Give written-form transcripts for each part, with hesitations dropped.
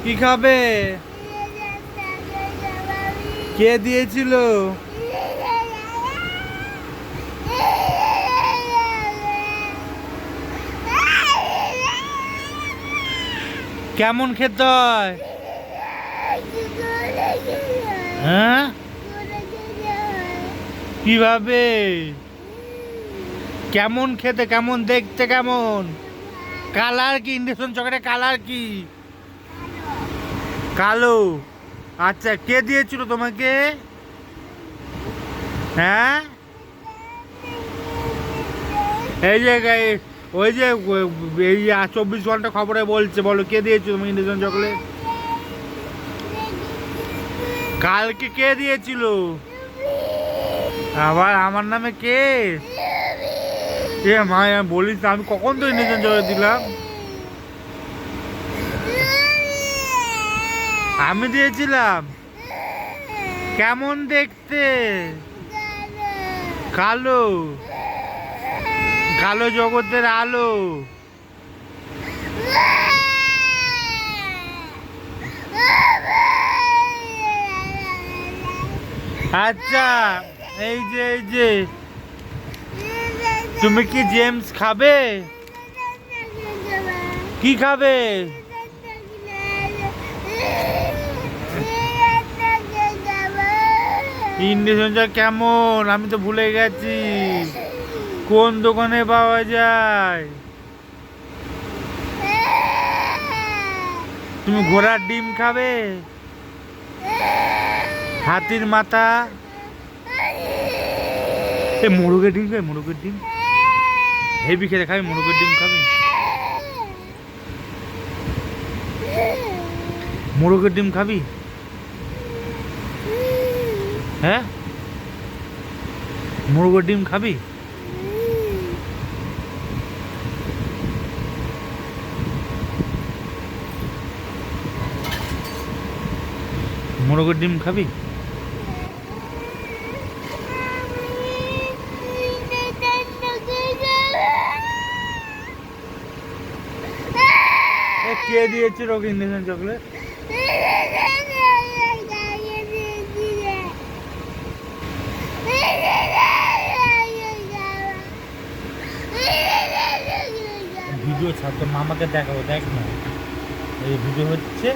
কি খাবে? কে দিয়েছিল? কেমন খেতে হয়? হ্যাঁ, কিভাবে? কেমন খেতে, কেমন দেখতে, কেমন কালার? কি ইন্ডাকশন চকলেটের কালার কি? কালো। আচ্ছা, কে দিয়েছিল তোমাকে? হ্যাঁ, এই যে ওই যে এই 24 ঘন্টা খবরে বলছে, বলো কে দিয়েছিল তোমাকে ইন্ডাকশন চকলেট? কালকে কে দিয়েছিল? আবার আমার নামে কে? এ মা, বলিস না, আমি কখন তো ইন্ডাকশন চকলেট দিলাম? আমি দিয়েছিলাম? কেমন দেখতে? কালো। কালো জগতের আলো। আচ্ছা, এই যে তুমি কি জেমস খাবে? কি খাবে? ইন্ডাকশনটা কেমন? আমি তো ভুলে গেছি। কোন দোকানে পাওয়া যায়? তুমি ঘোড়ার ডিম খাবে? হাতির মাথা? মোরগের ডিম খাবে? মোরগের ডিম হেভি খেতে, খাবি? মোরগের ডিম খাবি? মোরগের ডিম খাবি? হ্যাঁ, মুরগের ডিম খাবি? মুরগের ডিম খাবি? কে দিয়েছিল ওকে ইন্ডাকশন চকলেট? ভিডিও ছাড়তো, মামাকে দেখাবো, দেখ না এই ভিডিও হচ্ছে।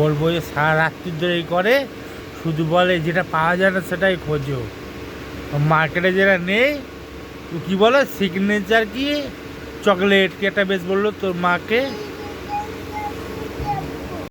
বলবো যে সারা রাত্রির ধরে এই করে, শুধু বলে যেটা পাওয়া যায় না সেটাই খোঁজো, মার্কেটে যেটা নেই। তো কী বলো, সিগনেচার কি চকলেট কি একটা বেশ বললো তোর মাকে।